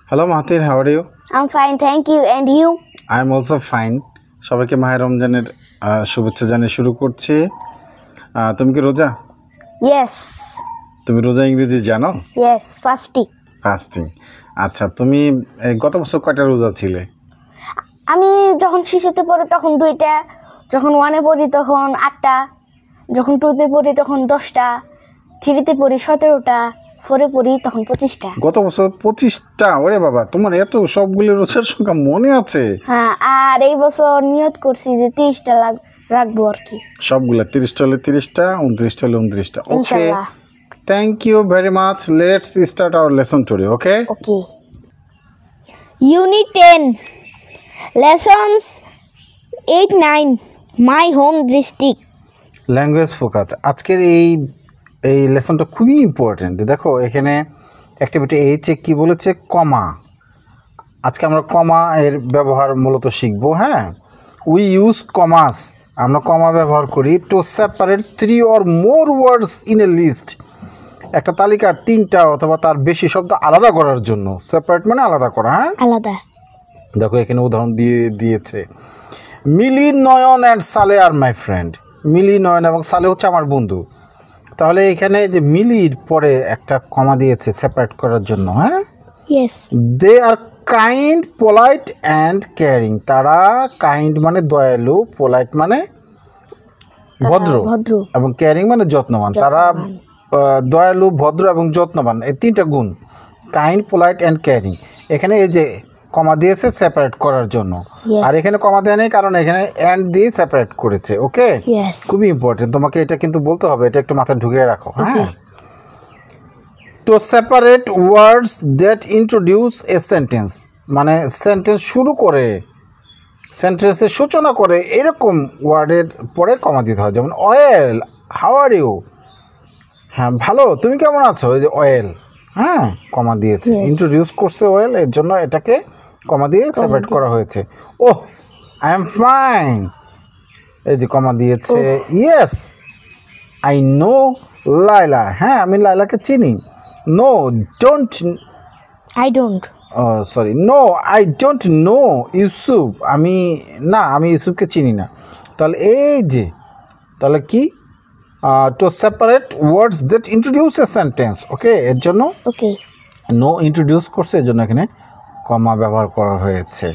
Hello Mahathir, how are you? I'm fine, thank you. And you? I'm also fine. সবাইকে মাহে রমজানের শুভেচ্ছা জানিয়ে শুরু করছি। তুমি কি রোজা? Yes. তুমি রোজা ইংরেজি জানো? Yes, fasting. ফাস্টিং। আচ্ছা, তুমি গত বছর কয়টা রোজা ছিলে? আমি যখন শিশুতে পড়ি তখন 2টা, যখন 1-এ পড়ি তখন 8টা, যখন 2-তে পড়ি তখন 10টা, 3-তে পড়ি 17টা, 4-এ পড়ি তখন 25টা। গত বছর 25টা? ওরে বাবা, তোমার এত সবগুলো রোজার সংখ্যা মনে আছে? হ্যাঁ, আর এই বছর নিয়ত করছি যে 30টা রাখবো আর কি। সবগুলা 30টা হলে 30টা, 29টা হলে 29টা। ওকে, ইনশাআল্লাহ। Thank you very much. Let's start our lesson today, okay? Okay. Unit 10. Lessons 8-9. My home district. Language focus. আজকের এই লেসনটা খুবই ইম্পর্টেন্ট। দেখো এখানে অ্যাক্টিভিটি এইচে কি বলেছে, কমা। আজকে আমরা কমা এর ব্যবহার মূলত শিখব। হ্যাঁ, উই ইউজ কমাস, আমরা কমা ব্যবহার করি to separate 3 or more words in a list. একটা তালিকার 3টা অথবা তার বেশি শব্দ আলাদা করার জন্য। সেপারেট মানে আলাদা করা। হ্যাঁ, আলাদা। দেখো এখানে উদাহরণ দিয়েছে, মিলি, নয়ন অ্যান্ড সালে আর মাই ফ্রেন্ড। মিলি, নয়ন এবং সালে হচ্ছে আমার বন্ধু। তাহলে এখানে যে মিলির পরে একটা কমা দিয়েছে সেপারেট করার জন্য। হ্যাঁ, Yes. They are kind, polite and caring. তারা কাইন্ড মানে দয়ালু, পোলাইট মানে ভদ্র এবং কেয়ারিং মানে যত্নবান। তারা দয়ালু, ভদ্র এবং যত্নবান, এই 3টা গুণ, কাইন্ড, পোলাইট অ্যান্ড কেয়ারিং। এখানে এই যে কমা দিয়েছে সেপারেট করার জন্য। আর এখানে কমা দেয় নেই, কারণ এখানে অ্যান্ড দিয়ে সেপারেট করেছে। ওকে, খুবই ইম্পর্টেন্ট, তোমাকে এটা কিন্তু বলতে হবে, এটা একটু মাথায় ঢুকিয়ে রাখো। হ্যাঁ, to separate words that introduce a sentence, মানে সেন্টেন্স শুরু করে, সেন্টেন্সের সূচনা করে এরকম ওয়ার্ডের পরে কমা দিতে হয়। যেমন অয়েল, হাউ আর ইউ? হ্যাঁ, ভালো, তুমি কেমন আছো? এই যে অয়েল, হ্যাঁ, কমা দিয়েছে, ইন্ট্রোডিউস করছে অয়েল, এর জন্য এটাকে কমা দিয়ে সেপারেট করা হয়েছে। ওহ, আই এম ফাইন, এই যে কমা দিয়েছে। ইয়েস, আই নো লাইলা, হ্যাঁ আমি লাইলাকে চিনি। No, don't, I don't. Sorry, no I don't know Yusuf, আমি ইউসুফকে চিনি না। তাহলে এই যে, তাহলে কি, to separate words that introduce a sentence. Okay, এর জন্য নো ইন্ট্রোডিউস করছে, এর জন্য এখানে কমা ব্যবহার করা হয়েছে।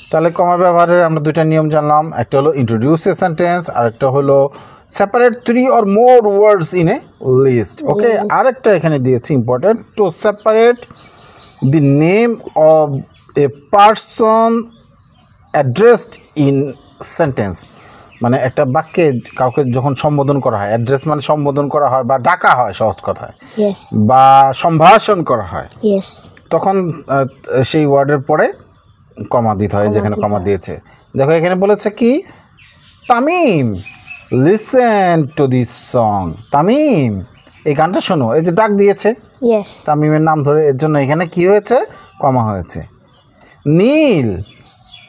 তাহলে কমা ব্যবহারের আমরা 2টা নিয়ম জানলাম, একটা হলো ইন্ট্রোডিউস এ সেন্টেন্স, আর একটা হলো separate 3 or more words in a list. Okay, আরেকটা এখানে দিয়েছি important, to separate the name of a person addressed in sentence, মানে একটা বাক্যে কাউকে যখন সম্বোধন করা হয়, অ্যাড্রেস মানে সম্বোধন করা হয় বা ডাকা হয় সহজ কথায়, বা সম্ভাষণ করা হয়, তখন সেই ওয়ার্ডের পরে কমা দিতে হয়, যেখানে কমা দিয়েছে। দেখো এখানে বলেছে কি, Tamim listen to this song, Tamim এই গানটা শোনো, এই যে ডাক দিয়েছে তামিমের নাম ধরে, এর জন্য এখানে কি হয়েছে, কমা হয়েছে। Neel,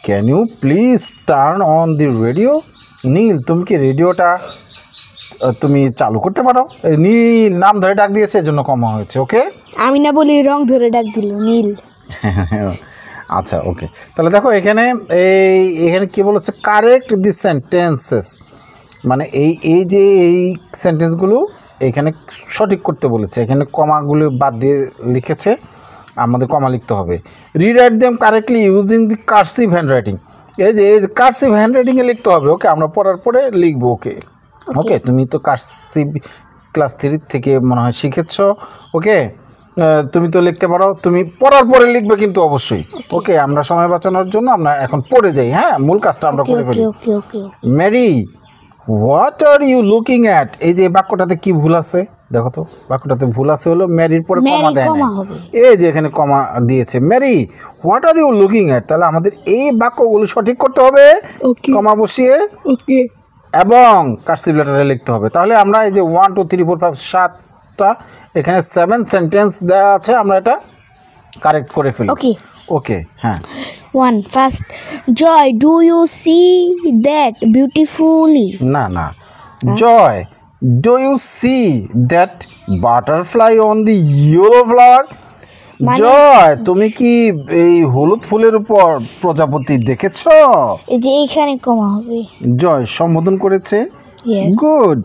can you please turn on the radio? Neel, তুমি কি রেডিওটা তুমি চালু করতে পারো? নীল নাম ধরে ডাক দিয়েছে, এর জন্য কমা হয়েছে। ওকে, আমি না বলি রং ধরে ডাক দিল নীল। আচ্ছা, ওকে, তাহলে দেখো এখানে এখানে কি বলেছে, কারেক্ট দি সেন্টেন্সেস, মানে এই যে এই সেন্টেন্সগুলো এখানে সঠিক করতে বলেছে। এখানে কমাগুলো বাদ দিয়ে লিখেছে, আমাদের কমা লিখতে হবে। Rewrite them correctly using the cursive handwriting, এই যে কার্সিভ হ্যান্ডরাইটিংয়ে লিখতে হবে। ওকে, আমরা পড়ার পরে লিখবো। ওকে, ওকে, তুমি তো কার্সিভ ক্লাস 3 থেকে মনে হয় শিখেছ। ওকে, তুমি তো লিখতে পারো, তুমি পড়ার পরে লিখবে কিন্তু অবশ্যই। ওকে, আমরা সময় বাঁচানোর জন্য আমরা এখন পড়ে যাই। হ্যাঁ, মূল কাজটা আমরা করে ফেলি। Mary, what are you looking at? এই যে বাক্যটাতে কি ভুল আছে দেখো তো, বাক্যটাতে ভুল আছে হলো মেরির পরে কমা দেয় না, এই যে এখানে কমা দিয়েছে, Mary what are you looking at. তাহলে আমাদের এই বাক্যগুলো সঠিক করতে হবে, কমা বসিয়ে, এবং কার্সিভ লেটারে লিখতে হবে। তাহলে আমরা এই যে 1 2 3 4 5 7টা, এখানে 7 সেন্টেন্স দেওয়া আছে, আমরা এটা কারেক্ট করে ফেলি। ওকে, হ্যাঁ। 1 First, Joy, do you see that beautifully? না, Joy, do you see that butterfly on the yellow flower? জয় তুমি কি এই হলুদ ফুলের উপর প্রজাপতি দেখেছো? এই যে এখানে কমা হবে। জয় সম্বোধন করেছে। Yes. Good.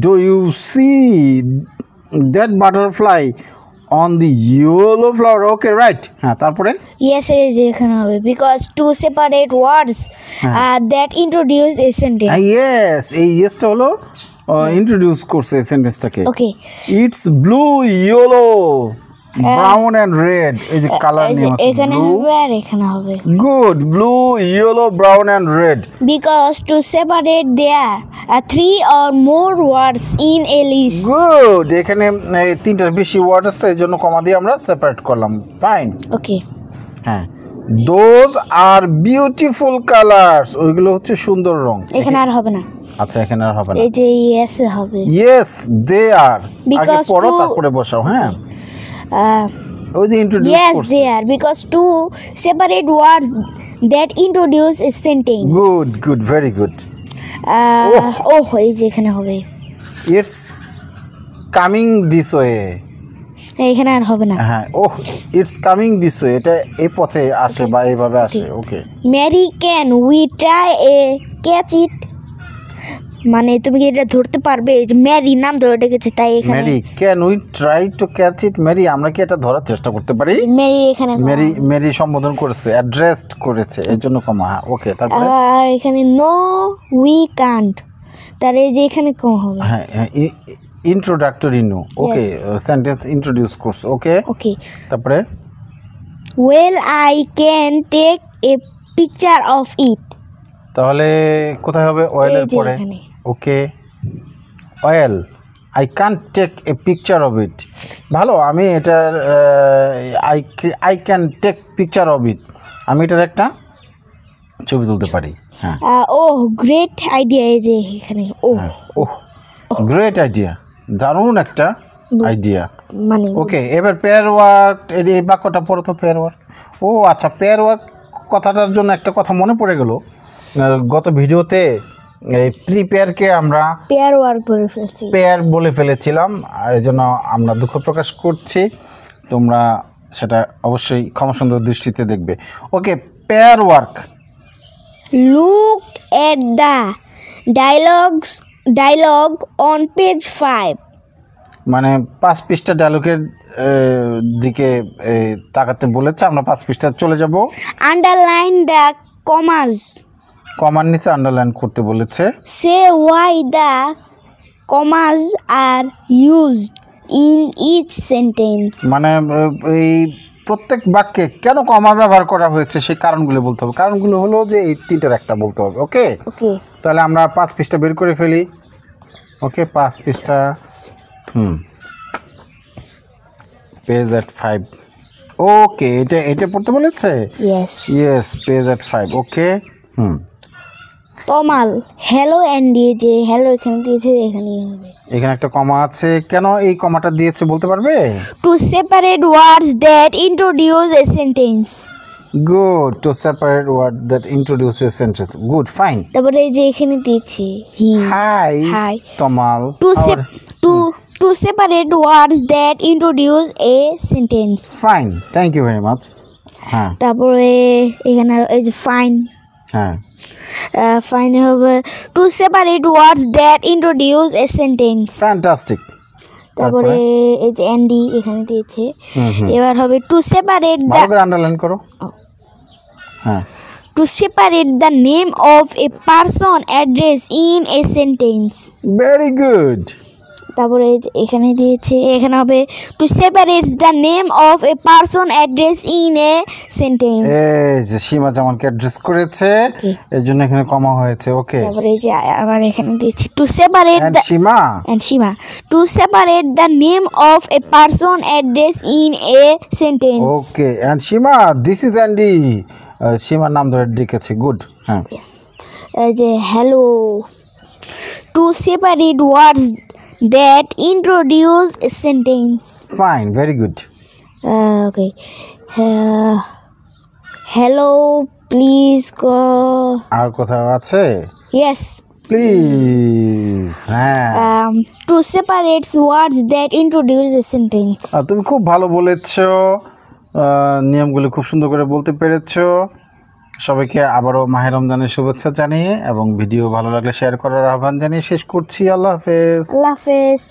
Do you see that butterfly on the yellow flower? Okay right. হ্যাঁ তারপরে Yes, এই যে এখানে হবে because two separate words that introduce a sentence. Yes, এই ইয়েসটা হলো ইন্ট্রোডিউস করছে সেন্টেন্সটাকে। Okay. It's blue yellow brown and red. এই যে কালার এই যে নেম আছে এখানে ব্লু। হবে আর এখানে হবে good. Blue yellow brown and red. because to separate there are three or more words in a list. Good. এখানে তিনটার বেশি ওয়ার্ড আছে, এই জন্য কমা দিয়ে আমরা সেপারেট করলাম। ফাইন। Okay. হ্যাঁ, দোজ আর বিউটিফুল কালার্স, ওইগুলো হচ্ছে সুন্দর রং। এখানে আর হবে না। আচ্ছা এখানে আর হবে না। এই যে yes হবে ইয়েস দে আর। আগে Because পড়ো to- তারপরে বসাও। হ্যাঁ uh, ওই যে ইন্ট্রোডিউস yes করছে। they are because two separate words that introduce a sentence. Good good very good. এই যে এখানে হবে ইটস কামিং দিস ওয়ে। এখানে আর হবে না। হ্যাঁ ওহ, ইটস কামিং দিস ওয়ে, এটা এই পথে আসে বা এইভাবে আসে। ওকে। Mary can we try a catch it, মানে তুমি কি এটা ধরতে পারবে? ম্যারি নাম ধরে ডেকেছে তাই এখানে Mary can we try to catch it? Mary আমরা কি এটা ধরার চেষ্টা করতে পারি? ম্যারি এখানে মেরি মেরি সম্বোধন করেছে, অ্যাড্রেসড করেছে, এর জন্য কমা। হ্যাঁ ওকে তারপরে আর এখানে নো উই কান্ট, তার এই যে এখানে কম হবে। হ্যাঁ introductory no. Okay sentence introduce করছে। ওকে ওকে তারপরে well I can take a picture of it, তাহলে কোথায় হবে? অয়েলের এই যে পরে। এখানে। Okay well I can take a picture of it. ভালো, আমি এটার I can take picture of it, আমি এটার একটা ছবি তুলতে পারি। হ্যাঁ ওহ গ্রেট আইডিয়া, এই যে এখানে ওহ ওহ গ্রেট আইডিয়া, দারুণ একটা আইডিয়া। মানে ওকে এবার পেয়ার ওয়ার্ক, এই বাক্যটা পড়ো তো। পেয়ার ওয়ার্ক, ও আচ্ছা পেয়ার ওয়ার্ক কথাটার জন্য একটা কথা মনে পড়ে গেল। গত ভিডিওতে এই প্রিপেয়ারকে আমরা পেয়ার ওয়ার্ক করে ফেলছি। পেয়ার বলে ফেলেছিলাম, এই জন্য আমরা দুঃখ প্রকাশ করছি। তোমরা সেটা অবশ্যই ক্ষমাসুন্দর দৃষ্টিতে দেখবে। Okay pair work. Look at the dialogue on page 5. মানে 5 পৃষ্ঠা ডায়লগের দিকে তাকাতে বলেছে, আমরা 5 পৃষ্ঠা চলে যাব। Underline the commas. কমার নিচে আন্ডারলাইন করতে বলেছে। Say why the commas are used in each sentence. মানে এই প্রত্যেক বাক্যে কেন কমা ব্যবহার করা হয়েছে সেই কারণগুলো বলতে হবে। কারণগুলো হলো যে এই তিনটার একটা বলতে হবে। ওকে Okay. তাহলে আমরা 5 পৃষ্ঠা বের করে ফেলি। ওকে 5 পৃষ্ঠা পেজ এট 5। ওকে এটা পড়তে বলেছে। Yes. Yes page at 5। Okay Tomal. Hello and যে hello এখানে দিয়েছে, এখানেই হবে। এখানে একটা কমা আছে, কেন এই কমাটা দিয়েছে বলতে পারবে? To separate words that introduce a sentence. Good. To separate word that introduces sentence. Good fine. তারপরে এই যে এখানে দিয়েছে হি। Hi Hi. Tamal. To separate words that introduce a sentence. Fine, thank you very much. হ্যাঁ তারপরে এখানে এই যে ফাইন, হ্যাঁ ফাইন হবে to separate words that introduce a sentence. Fantastic. তারপরে এই যে এনডি এখানে দিয়েছে। এবার হবে টু সেপারেট দ্য ভালো করে আন্ডারলাইন করো। হ্যাঁ to separate the name of a person address in a sentence. Very good. তারপরে এই যে এখানে দিয়েছে, এখানে হবে to separate the name of a person address in a sentence. এই যে সীমা জামানকে অ্যাড্রেস করেছে, এর জন্য এখানে কমা হয়েছে। ওকে তারপরে এই যে আবার এখানে দিয়েছি to separate and the Seema and Shima to separate the name of a person address in a sentence. Okay and Seema this is Andy. সীমার নাম ধরে ডেকেছে। গুড। হ্যাঁ যে hello to separate words that introduce a sentence. Fine, very good. Okay. Hello, please go. আর কোথাও আছে? Yes. Please. হ্যাঁ To separate words that introduce a sentence. তুমি খুব ভালো বলেছো। নিয়মগুলি খুব সুন্দর করে বলতে পেরেছো। সবাইকে আবারও মাহে রমজানের শুভেচ্ছা জানিয়ে এবং ভিডিও ভালো লাগলে শেয়ার করার আহ্বান জানিয়ে শেষ করছি। আল্লাহ হাফেজ। আল্লাহ হাফেজ।